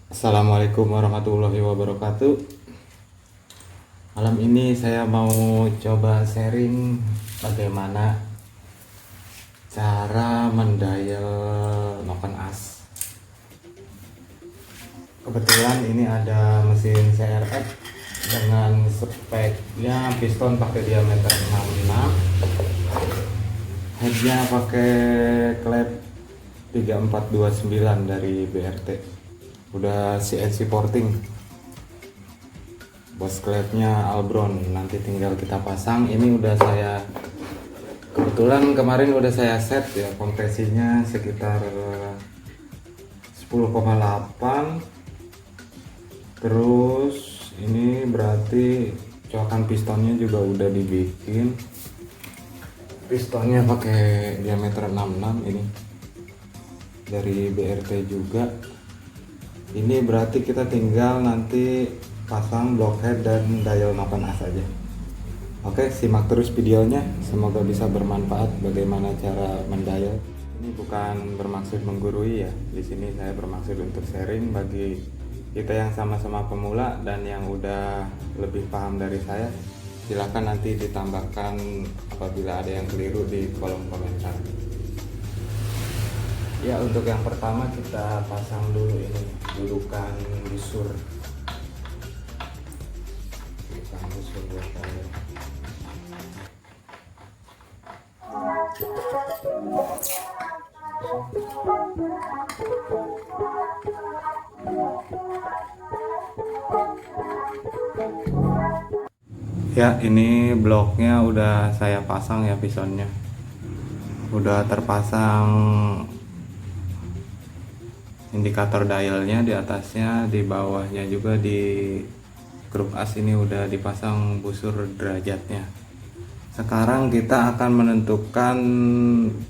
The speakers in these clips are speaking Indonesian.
Assalamualaikum warahmatullahi wabarakatuh. Malam ini saya mau coba sharing bagaimana cara mendial noken as. Kebetulan ini ada mesin CRF dengan speknya piston pakai diameter 66, headnya pakai klep 3429 dari BRT. Udah CNC porting, bos klepnya Albron, nanti tinggal kita pasang. Ini udah saya kebetulan kemarin udah saya set ya, kompresinya sekitar 10,8. terus ini berarti coakan pistonnya juga udah dibikin, pistonnya pakai diameter 66 ini dari BRT juga. Ini berarti kita tinggal nanti pasang blockhead dan dial noken as aja. Oke, simak terus videonya, semoga bisa bermanfaat bagaimana cara mendial. Ini bukan bermaksud menggurui ya, di sini saya bermaksud untuk sharing bagi kita yang sama-sama pemula dan yang udah lebih paham dari saya. Silahkan nanti ditambahkan apabila ada yang keliru di kolom komentar. Ya, untuk yang pertama kita pasang dulu ini dudukan busur. Dudukan busur buat saya. Ya, ini bloknya udah saya pasang ya, pistonnya udah terpasang, indikator dialnya di atasnya, di bawahnya juga di grup as ini udah dipasang busur derajatnya. Sekarang kita akan menentukan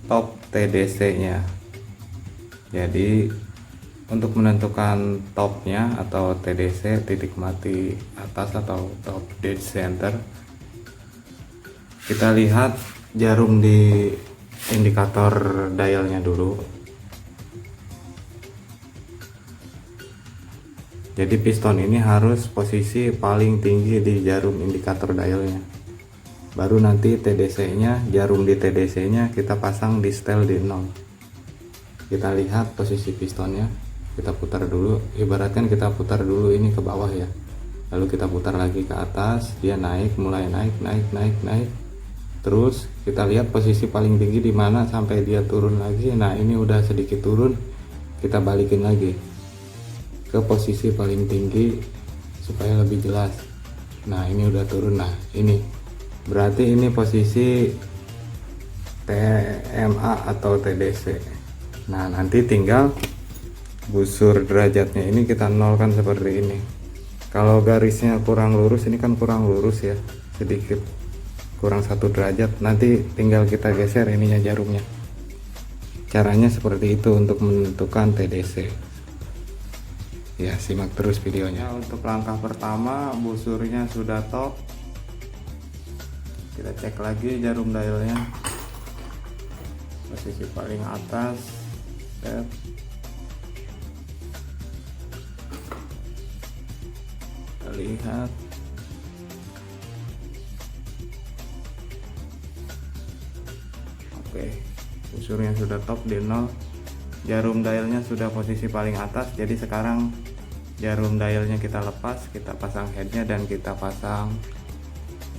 top TDC nya. Jadi untuk menentukan topnya atau TDC, titik mati atas atau top dead center, kita lihat jarum di indikator dialnya dulu. Jadi piston ini harus posisi paling tinggi di jarum indikator dialnya. Baru nanti TDC nya, jarum di TDC nya kita pasang di setel di 0. Kita lihat posisi pistonnya, kita putar dulu, ibaratkan kita putar dulu ini ke bawah ya, lalu kita putar lagi ke atas, dia naik, mulai naik, terus kita lihat posisi paling tinggi di mana sampai dia turun lagi. Nah, ini udah sedikit turun, kita balikin lagi ke posisi paling tinggi supaya lebih jelas. Nah, ini udah turun. Nah, ini berarti ini posisi TMA atau TDC. Nah, nanti tinggal busur derajatnya ini kita nolkan seperti ini. Kalau garisnya kurang lurus, ini kan kurang lurus ya, sedikit kurang 1 derajat, nanti tinggal kita geser ininya, jarumnya. Caranya seperti itu untuk menentukan TDC ya, simak terus videonya. Untuk langkah pertama, busurnya sudah top, kita cek lagi jarum dialnya, posisi paling atas. Kita lihat oke, busurnya sudah top di 0, jarum dialnya sudah posisi paling atas. Jadi sekarang jarum dialnya kita lepas, kita pasang headnya dan kita pasang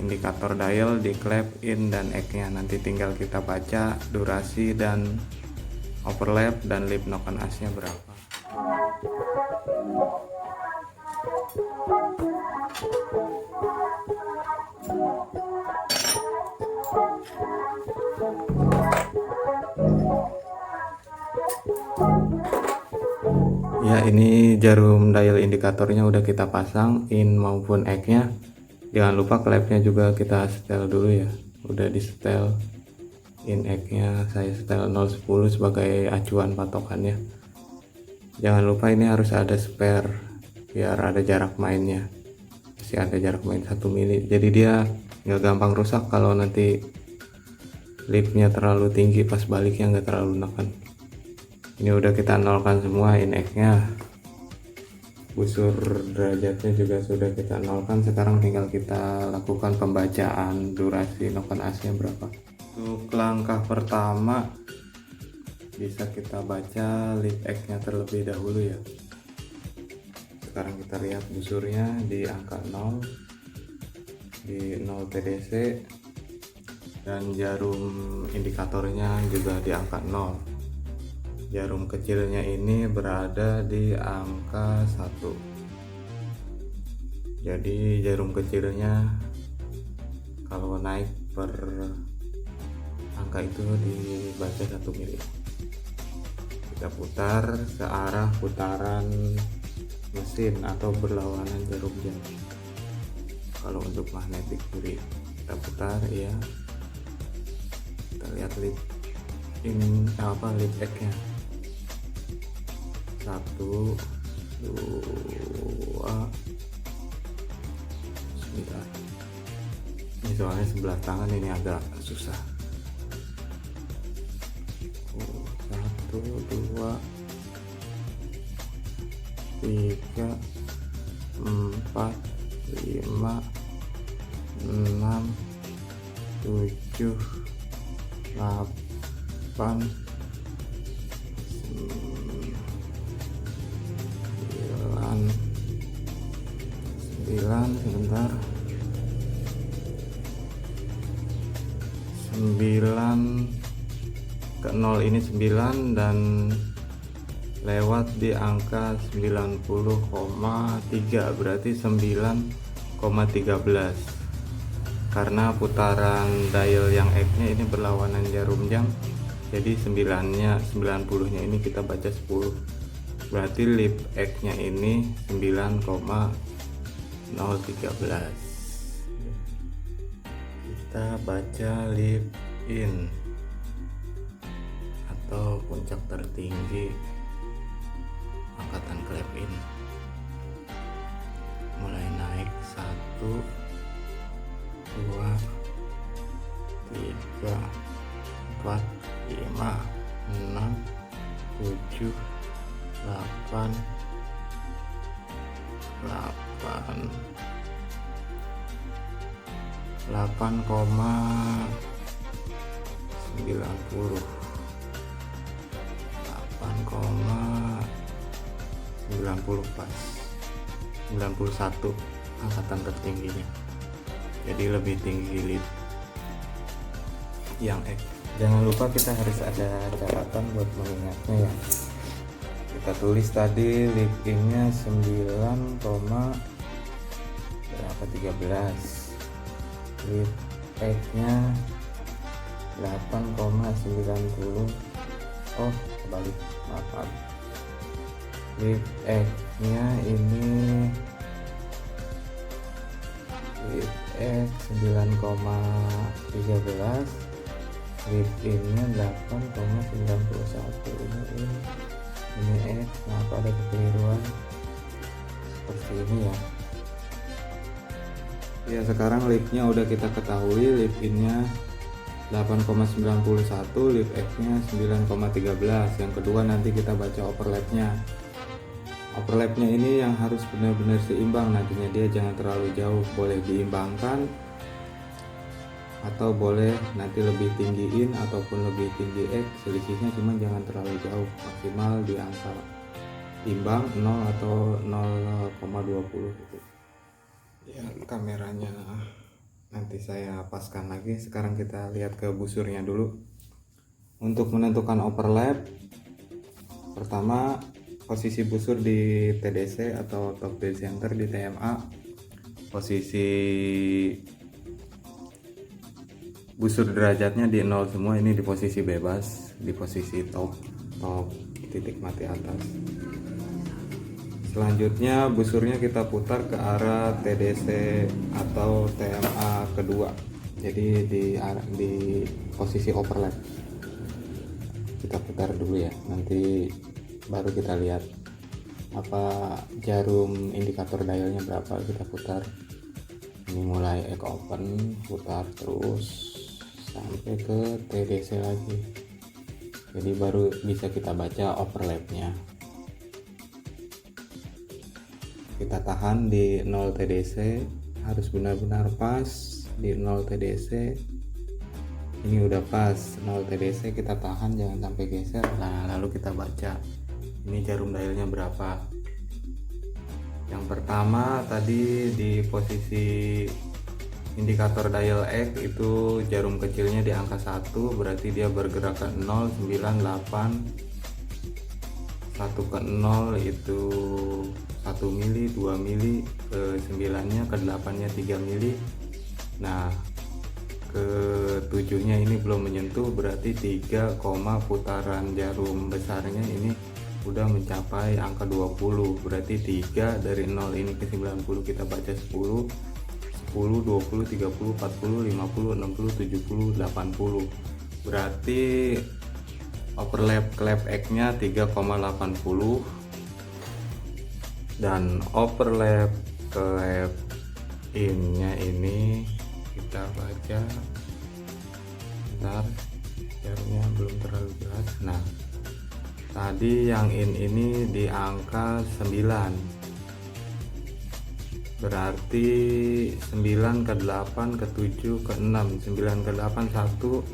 indikator dial di klep in dan egg nya. Nanti tinggal kita baca durasi dan overlap dan lip noken asnya berapa. Ya, ini jarum dial indikatornya udah kita pasang in maupun egg nya. Jangan lupa klepnya juga kita setel dulu ya, udah di setel. In egg nya saya setel 0,10 sebagai acuan patokannya. Jangan lupa ini harus ada spare biar ada jarak mainnya, masih ada jarak main 1 mili, jadi dia nggak gampang rusak kalau nanti lipnya terlalu tinggi, pas baliknya nggak terlalu neken. Ini udah kita nolkan semua in egg nya. busur derajatnya juga sudah kita nolkan. Sekarang tinggal kita lakukan pembacaan durasi noken AC-nya berapa. Untuk langkah pertama bisa kita baca lead X-nya terlebih dahulu ya. Sekarang kita lihat busurnya di angka 0, di 0 TDC, dan jarum indikatornya juga di angka 0. Jarum kecilnya ini berada di angka 1. Jadi jarum kecilnya kalau naik per angka itu dibaca 1 mili. Kita putar ke arah putaran mesin atau berlawanan jarum jam. Kalau untuk magnetik kiri kita putar ya. Kita lihat lead X-nya. 1, 2, 9. Ini soalnya sebelah tangan ini agak susah. 1, 2, 3, 4, 5, 6, 7, 8, 9, sebentar, 9 ke 0 ini 9 dan lewat di angka 90,3, berarti 9,13. Karena putaran dial yang X-nya ini berlawanan jarum jam, jadi 90-nya ini kita baca 10. Berarti lead X-nya ini 9,013. Kita baca lead in atau puncak tertinggi angkatan klep in. Mulai naik 1, 2, 3, 4, 5, 6, 7, 8, 8,90 pas 91 angkatan tertingginya, jadi lebih tinggi lead yang X. Jangan lupa kita harus ada catatan buat mengingatnya ya. Kita tulis tadi lead in-nya 9,13, lead X-nya 8,90. Oh kebalik, maaf. Lead X-nya ini lead X 9,13, lead in-nya 8,91. Ini X, kenapa ada kekeliruan seperti ini ya. Ya sekarang lead-nya udah kita ketahui, lead in-nya 8,91, lead X-nya 9,13. Yang kedua nanti kita baca overlap-nya. Overlap-nya ini yang harus benar-benar seimbang nantinya, dia jangan terlalu jauh, boleh diimbangkan atau boleh nanti lebih tinggiin ataupun lebih tinggi X, selisihnya cuma jangan terlalu jauh, maksimal di angka imbang 0 atau 0,20 gitu. Ya kameranya nanti saya paskan lagi. Sekarang kita lihat ke busurnya dulu. Untuk menentukan overlap, pertama posisi busur di TDC atau top dead center di TMA, posisi busur derajatnya di 0 semua, ini di posisi bebas, di posisi top titik mati atas. Selanjutnya busurnya kita putar ke arah TDC atau TMA kedua, jadi di posisi overlap. Kita putar dulu ya, nanti baru kita lihat apa jarum indikator dialnya berapa. Kita putar, ini mulai X open, putar terus sampai ke TDC lagi, jadi baru bisa kita baca overlapnya. kita tahan di 0 TDC, harus benar-benar pas di 0 TDC. Ini udah pas 0 TDC, kita tahan jangan sampai geser. Nah, lalu kita baca ini jarum dialnya berapa. Yang pertama tadi di posisi indikator dial X itu jarum kecilnya di angka 1, berarti dia bergerak ke 0, 9, 8, 1 ke 0 itu 1 mili, 2 mili, ke 9 nya ke 8 nya 3 mili. Nah, ke 7 nya ini belum menyentuh, berarti 3, putaran jarum besarnya ini udah mencapai angka 20, berarti 3 dari 0 ini ke 90 kita baca 10, 10, 20, 30, 40, 50, 60, 70, 80. Berarti overlap clap X nya 3,80 dan overlap clap in nya ini kita baca, bentar, jarumnya belum terlalu jelas. Nah, tadi yang in ini di angka 9, berarti 9 ke 8 ke 7 ke 6, 9 ke 8 1,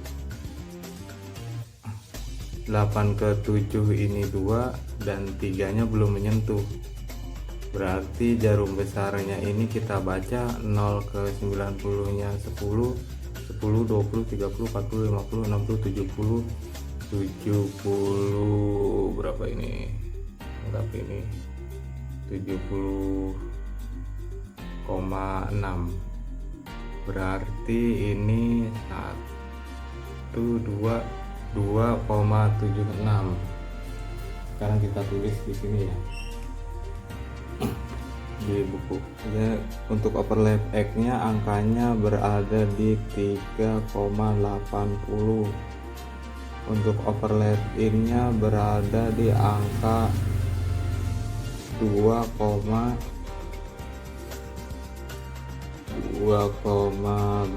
8 ke 7 ini 2 dan 3 nya belum menyentuh, berarti jarum besarnya ini kita baca 0 ke 90 nya 10, 10, 20, 30, 40, 50, 60, 70, 70 berapa ini, anggap ini 70,6, berarti ini 2,76. Sekarang kita tulis di sini ya di buku. Jadi, untuk overlap X nya angkanya berada di 3,80. Untuk overlap in nya berada di angka 2,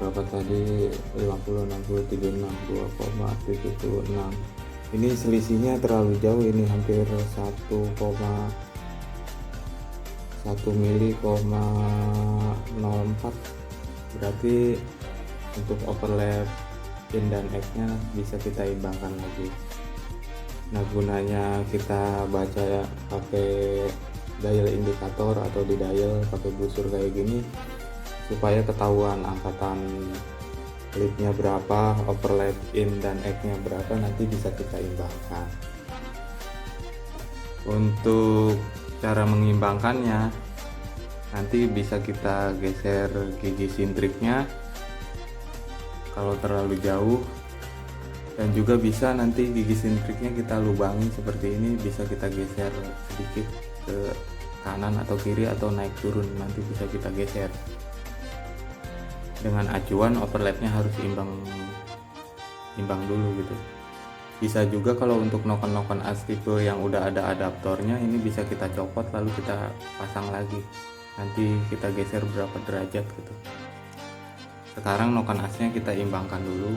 berapa tadi, 50, 60, 36, 2,76. Ini selisihnya terlalu jauh, ini hampir 1 mili, 0,04. Berarti untuk overlap in dan X nya bisa kita imbangkan lagi. Nah, gunanya kita baca ya pakai dial indikator atau di dial pakai busur kayak gini supaya ketahuan angkatan leadnya berapa, overlap in dan X nya berapa, nanti bisa kita imbangkan. Untuk cara mengimbangkannya nanti bisa kita geser gigi sintriknya kalau terlalu jauh, dan juga bisa nanti gigi sintriknya kita lubangi seperti ini, bisa kita geser sedikit ke kanan atau kiri atau naik turun, nanti bisa kita geser dengan acuan overlapnya harus imbang dulu gitu. Bisa juga kalau untuk noken-noken as tipe yang udah ada adaptornya, ini bisa kita copot lalu kita pasang lagi, nanti kita geser berapa derajat gitu. Sekarang noken asnya kita imbangkan dulu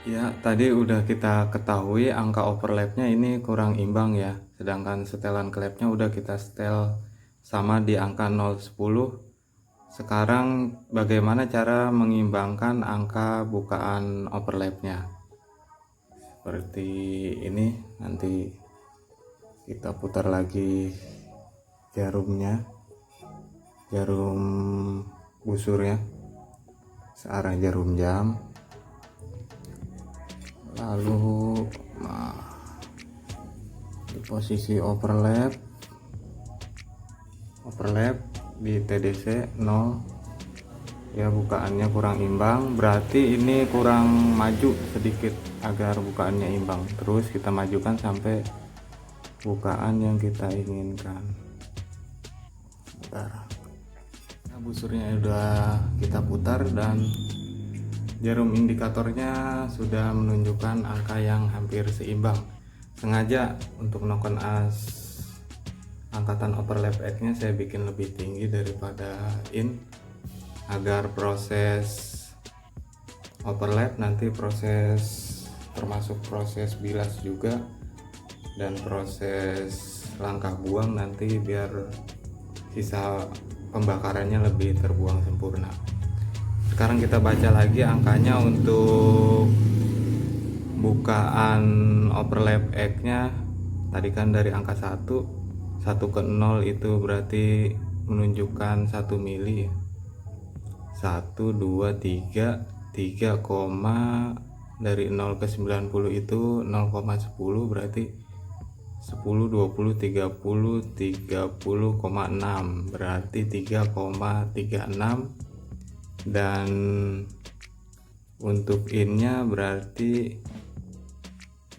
ya. Tadi udah kita ketahui angka overlapnya ini kurang imbang ya, sedangkan setelan klepnya udah kita setel sama di angka 0, 10. Sekarang bagaimana cara mengimbangkan angka bukaan overlapnya? Seperti ini, nanti kita putar lagi jarumnya, jarum busurnya searah jarum jam, lalu di posisi overlap di TDC 0 ya, bukaannya kurang imbang, berarti ini kurang maju sedikit agar bukaannya imbang. Terus kita majukan sampai bukaan yang kita inginkan. Bentar. Nah, busurnya udah kita putar dan jarum indikatornya sudah menunjukkan angka yang hampir seimbang. Sengaja untuk noken as angkatan overlap X nya saya bikin lebih tinggi daripada in, agar proses overlap nanti termasuk proses bilas juga dan proses langkah buang nanti biar sisa pembakarannya lebih terbuang sempurna. Sekarang kita baca lagi angkanya untuk bukaan overlap X-nya. Tadi kan dari angka 1 ke 0 itu berarti menunjukkan 1 mili ya. 1 2 3 dari 0 ke 90 itu 0,10 berarti 10 20 30 30,6 berarti 3,36. Dan untuk in-nya berarti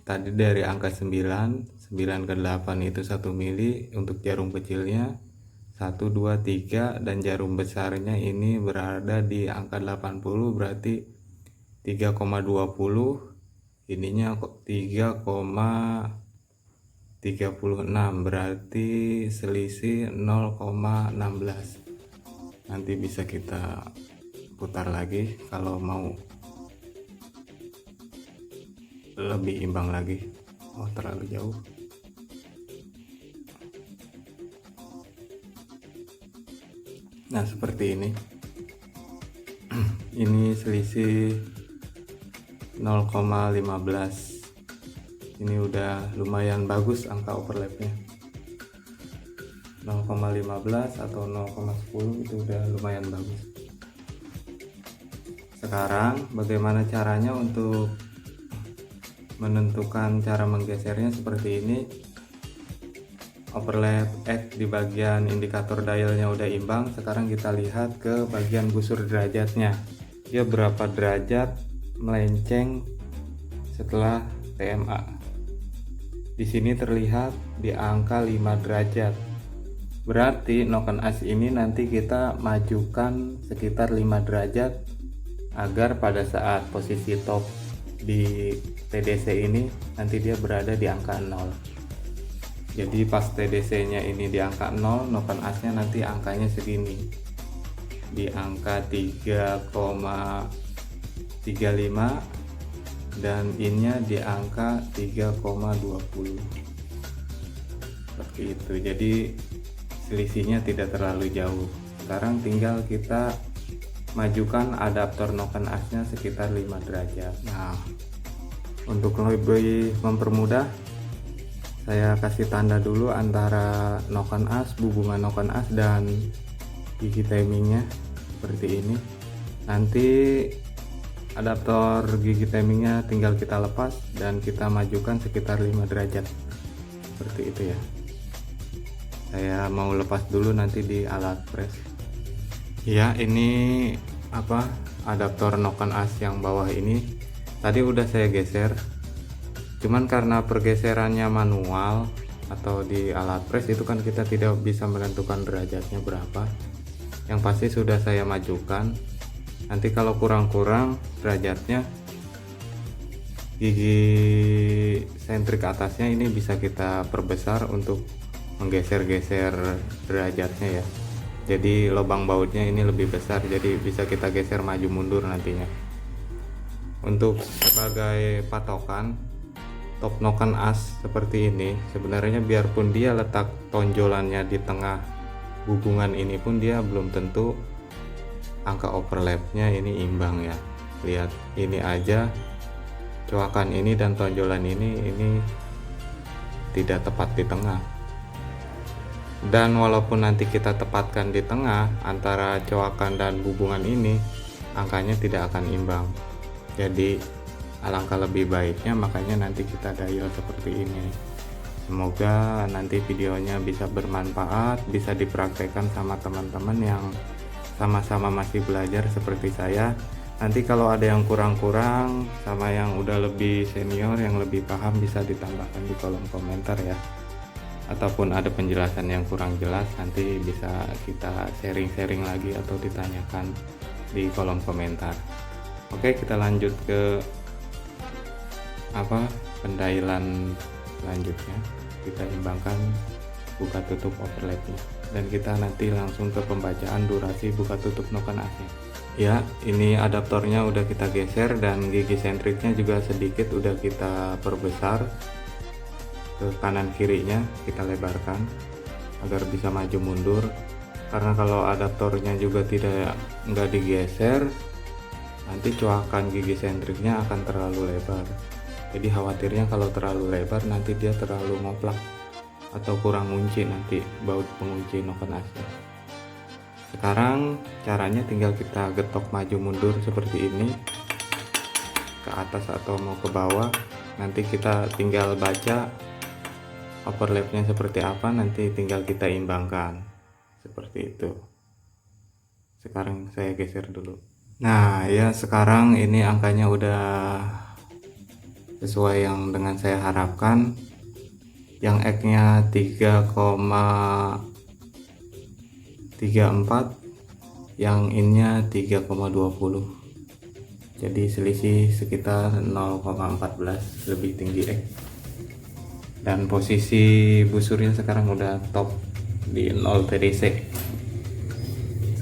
tadi dari angka 9 ke 8 itu 1 mili untuk jarum kecilnya, 1 2 3, dan jarum besarnya ini berada di angka 80 berarti 3,20. ininya 3,36 berarti selisih 0,16. nanti bisa kita putar lagi kalau mau lebih imbang lagi. Oh, terlalu jauh. Nah, seperti ini. Ini selisih 0,15. Ini udah lumayan bagus angka overlapnya. 0,15 atau 0,10 itu udah lumayan bagus. Sekarang bagaimana caranya untuk menentukan cara menggesernya? Seperti ini. Overlap X di bagian indikator dialnya udah imbang. Sekarang kita lihat ke bagian busur derajatnya. Dia berapa derajat melenceng setelah TMA. Di sini terlihat di angka 5 derajat. Berarti noken as ini nanti kita majukan sekitar 5 derajat agar pada saat posisi top di TDC ini nanti dia berada di angka 0. Jadi pas TDC nya ini di angka 0, noken asnya nanti angkanya segini, di angka 3,35 dan innya di angka 3,20 seperti itu. Jadi selisihnya tidak terlalu jauh. Sekarang tinggal kita majukan adaptor noken asnya sekitar 5 derajat. Nah, untuk lebih mempermudah, saya kasih tanda dulu antara noken as, hubungan noken as dan gigi timingnya seperti ini. Nanti adaptor gigi timingnya tinggal kita lepas dan kita majukan sekitar 5 derajat seperti itu ya. Saya mau lepas dulu nanti di alat press. Ya, ini adaptor noken as yang bawah ini tadi udah saya geser, cuman karena pergeserannya manual atau di alat press itu kan kita tidak bisa menentukan derajatnya berapa. Yang pasti sudah saya majukan. Nanti kalau kurang-kurang derajatnya, gigi sentrik atasnya ini bisa kita perbesar untuk menggeser-geser derajatnya ya. Jadi lubang bautnya ini lebih besar, jadi bisa kita geser maju mundur nantinya. Untuk sebagai patokan top noken as seperti ini, sebenarnya biarpun dia letak tonjolannya di tengah hubungan ini pun dia belum tentu angka overlapnya ini imbang ya. Lihat ini aja, coakan ini dan tonjolan ini tidak tepat di tengah. Dan walaupun nanti kita tepatkan di tengah antara coakan dan hubungan ini, angkanya tidak akan imbang. Jadi alangkah lebih baiknya makanya nanti kita dial seperti ini. Semoga nanti videonya bisa bermanfaat, bisa dipraktekkan sama teman-teman yang sama-sama masih belajar seperti saya. Nanti kalau ada yang kurang-kurang sama yang udah lebih senior yang lebih paham bisa ditambahkan di kolom komentar ya. Ataupun ada penjelasan yang kurang jelas nanti bisa kita sharing-sharing lagi atau ditanyakan di kolom komentar. Oke, kita lanjut ke pendailan selanjutnya. Kita imbangkan buka tutup overlapnya dan kita nanti langsung ke pembacaan durasi buka tutup noken asnya. Ya, ini adaptornya udah kita geser dan gigi sentriknya juga sedikit udah kita perbesar. Ke kanan kirinya kita lebarkan agar bisa maju mundur. karena kalau adaptornya juga nggak digeser, nanti coakan gigi sentriknya akan terlalu lebar. Jadi khawatirnya kalau terlalu lebar nanti dia terlalu ngoplak atau kurang ngunci nanti baut pengunci noken asnya. Sekarang caranya tinggal kita getok maju mundur seperti ini, ke atas atau mau ke bawah. Nanti kita tinggal baca overlapnya seperti apa, nanti tinggal kita imbangkan seperti itu. Sekarang saya geser dulu. Nah ya, sekarang ini angkanya udah sesuai yang dengan saya harapkan. Yang X-nya 3,34, yang In-nya 3,20. Jadi selisih sekitar 0,14 lebih tinggi X. Dan posisi busurnya sekarang udah top di 0 TDC.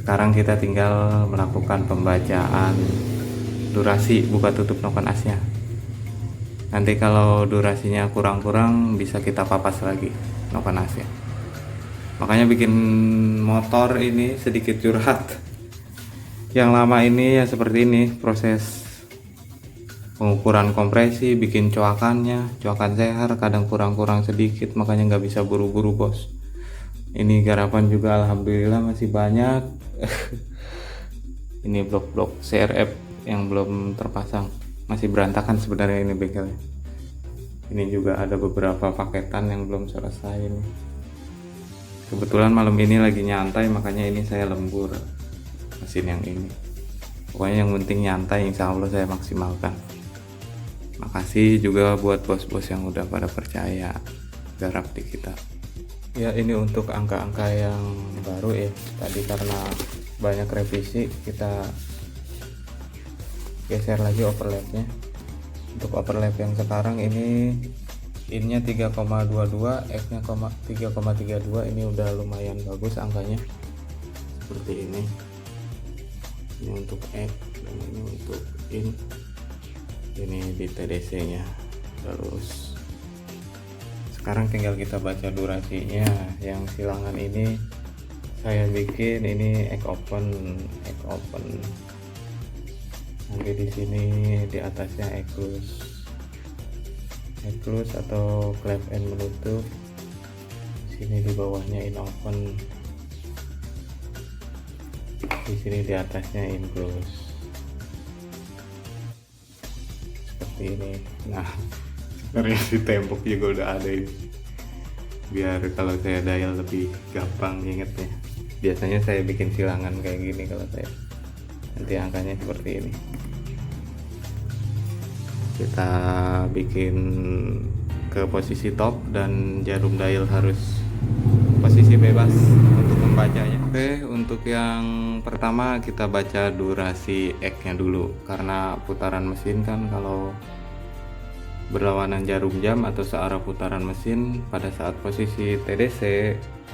Sekarang kita tinggal melakukan pembacaan durasi buka tutup noken asnya. Nanti kalau durasinya kurang-kurang bisa kita papas lagi noken asnya. Makanya bikin motor ini sedikit curhat. Yang lama ini ya seperti ini proses pengukuran kompresi, bikin coakan sehar kadang kurang-kurang sedikit, makanya nggak bisa buru-buru bos. Ini garapan juga alhamdulillah masih banyak. Ini blok-blok CRF yang belum terpasang, masih berantakan sebenarnya ini bengkelnya. Ini juga ada beberapa paketan yang belum selesai ini. Kebetulan malam ini lagi nyantai, makanya ini saya lembur mesin yang ini. Pokoknya yang penting nyantai, insya Allah saya maksimalkan. Makasih juga buat bos-bos yang udah pada percaya garap di kita. Ya ini untuk angka-angka yang baru ya. Tadi karena banyak revisi kita geser lagi overlapnya. Untuk overlap yang sekarang ini In-nya 3,22, X-nya 3,32. Ini udah lumayan bagus angkanya. Seperti ini. Ini untuk X dan ini untuk In. Ini di TDC-nya. Terus sekarang tinggal kita baca durasinya. Yang silangan ini saya bikin ini X open. Nanti di sini di atasnya X close atau clap and menutup. Sini di bawahnya in open. Di sini di atasnya in close. Seperti ini. Nah, sebenarnya di tembok juga udah ada ini. Biar kalau saya dial lebih gampang ingetnya. Biasanya saya bikin silangan kayak gini kalau saya. Nanti angkanya seperti ini. Kita bikin ke posisi top dan jarum dial harus posisi bebas untuk membacanya. Oke, untuk yang pertama kita baca durasi X-nya dulu, karena putaran mesin kan kalau berlawanan jarum jam atau searah putaran mesin pada saat posisi TDC,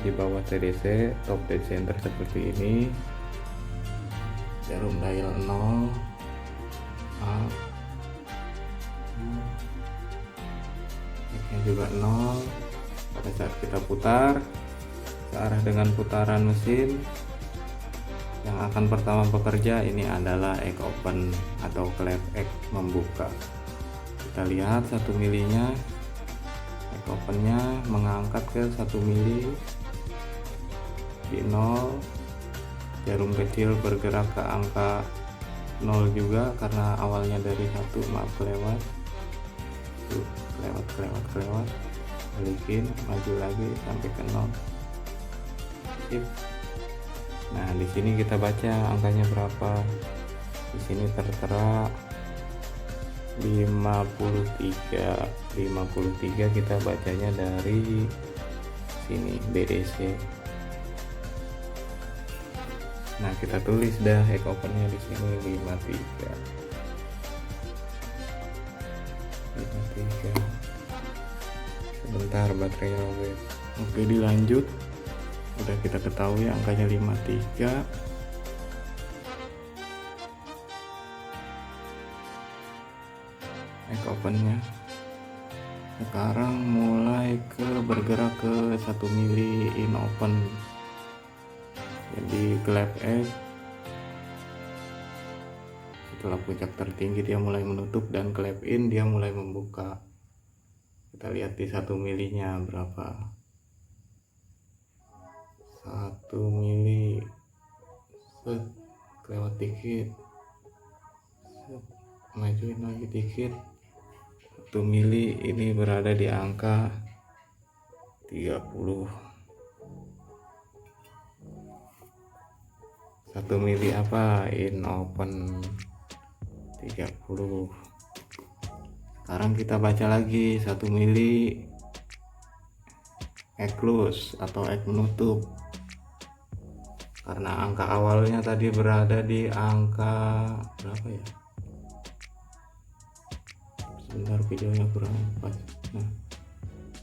di bawah TDC, top dead center seperti ini, jarum dial 0 up, X-nya juga 0. Pada saat kita putar searah dengan putaran mesin, yang akan pertama bekerja ini adalah X open atau clap X membuka. Kita lihat 1 milinya, X opennya mengangkat ke 1 mili di 0. Jarum kecil bergerak ke angka 0 juga karena awalnya dari 1, maaf kelewat, balikin, maju lagi sampai ke 0. Sip. Nah di sini kita baca angkanya berapa. Di sini tertera 53 kita bacanya dari sini BDC. Nah kita tulis dah X opennya di sini 53. Sebentar baterainya lowes. Oke dilanjut. Udah kita ketahui angkanya 53. X opennya sekarang mulai bergerak ke 1 mili in open. Jadi clap X setelah puncak tertinggi dia mulai menutup, dan clap in dia mulai membuka. Kita lihat di 1 milinya berapa, 1 mili, set, lewat dikit, set, majuin lagi dikit, 1 mili ini berada di angka 30. 1 mili apa, in open 30. Sekarang kita baca lagi 1 mili X close atau X menutup, karena angka awalnya tadi berada di angka berapa ya, sebentar videonya kurang pas. Nah,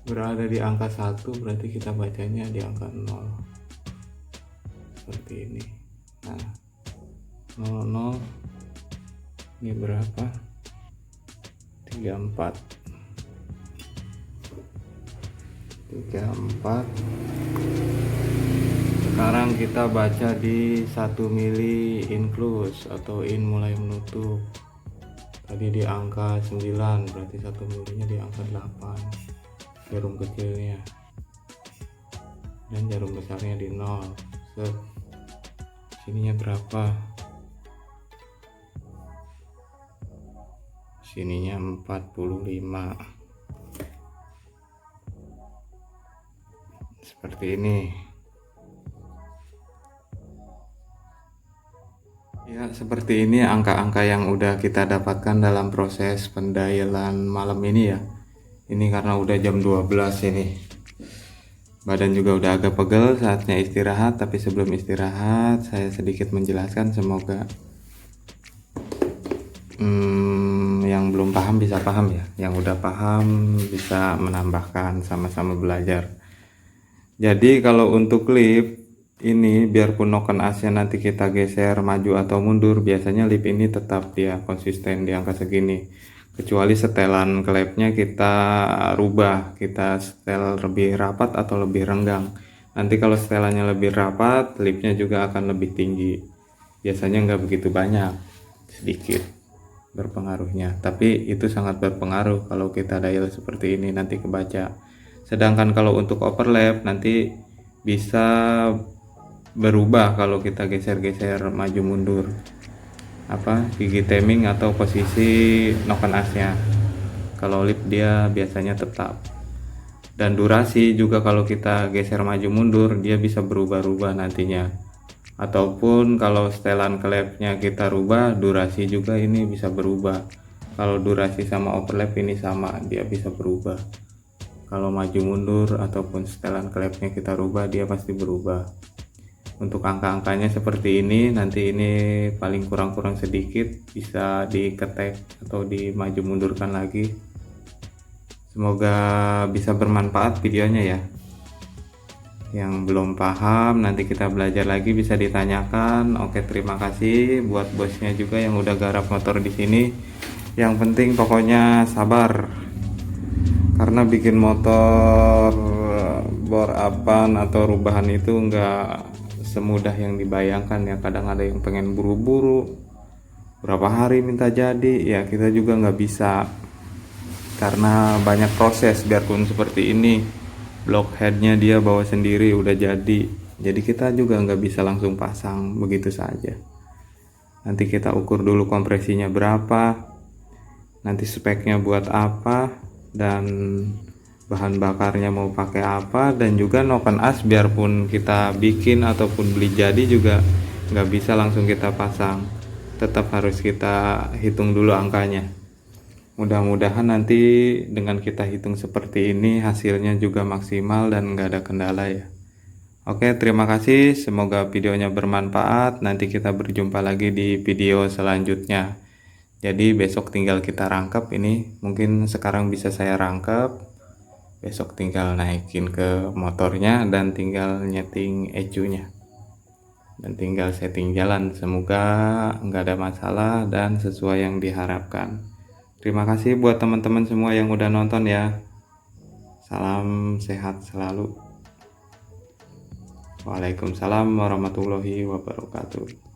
berada di angka 1, berarti kita bacanya di angka 0 seperti ini. Nah, 00 ini berapa, 34. Sekarang kita baca di 1 mili in close atau in mulai menutup. Tadi di angka 9, berarti 1 milinya di angka 8 jarum kecilnya, dan jarum besarnya di 0. Set, sininya berapa, sininya 45. Seperti ini ya. Seperti ini angka-angka yang udah kita dapatkan dalam proses pendayalan malam ini ya. Ini karena udah jam 12 ini, badan juga udah agak pegel, saatnya istirahat. Tapi sebelum istirahat saya sedikit menjelaskan, semoga yang belum paham bisa paham ya, yang udah paham bisa menambahkan, sama-sama belajar. Jadi kalau untuk lip ini, biarpun noken asnya nanti kita geser maju atau mundur, biasanya lip ini tetap dia konsisten di angka segini, kecuali setelan klepnya kita rubah, kita setel lebih rapat atau lebih renggang. Nanti kalau setelannya lebih rapat, lipnya juga akan lebih tinggi. Biasanya nggak begitu banyak, sedikit berpengaruhnya, tapi itu sangat berpengaruh kalau kita dial seperti ini, nanti kebaca. Sedangkan kalau untuk overlap nanti bisa berubah kalau kita geser-geser maju mundur gigi timing atau posisi noken asnya. Kalau lip dia biasanya tetap. Dan durasi juga kalau kita geser maju mundur dia bisa berubah-ubah nantinya. Ataupun kalau setelan klepnya kita rubah, durasi juga ini bisa berubah. Kalau durasi sama overlap ini sama, dia bisa berubah. Kalau maju mundur ataupun setelan klepnya kita rubah, dia pasti berubah. Untuk angka-angkanya seperti ini, nanti ini paling kurang-kurang sedikit bisa diketek atau dimaju mundurkan lagi. Semoga bisa bermanfaat videonya ya. Yang belum paham nanti kita belajar lagi, bisa ditanyakan. Oke, terima kasih buat bosnya juga yang udah garap motor di sini. Yang penting pokoknya sabar, karena bikin motor bor apan atau rubahan itu enggak semudah yang dibayangkan ya. Kadang ada yang pengen buru-buru, berapa hari minta jadi, ya kita juga nggak bisa, karena banyak proses. Biarpun seperti ini, blockheadnya dia bawa sendiri udah jadi kita juga nggak bisa langsung pasang begitu saja. Nanti kita ukur dulu kompresinya berapa, nanti speknya buat apa, dan bahan bakarnya mau pakai apa, dan juga noken as biarpun kita bikin ataupun beli jadi juga nggak bisa langsung kita pasang, tetap harus kita hitung dulu angkanya. Mudah-mudahan nanti dengan kita hitung seperti ini hasilnya juga maksimal dan nggak ada kendala ya. Oke, terima kasih, semoga videonya bermanfaat. Nanti kita berjumpa lagi di video selanjutnya. Jadi besok tinggal kita rangkap ini, mungkin sekarang bisa saya rangkap, besok tinggal naikin ke motornya dan tinggal nyeting ECU-nya dan tinggal setting jalan. Semoga nggak ada masalah dan sesuai yang diharapkan. Terima kasih buat teman-teman semua yang udah nonton ya. Salam sehat selalu. Waalaikumsalam warahmatullahi wabarakatuh.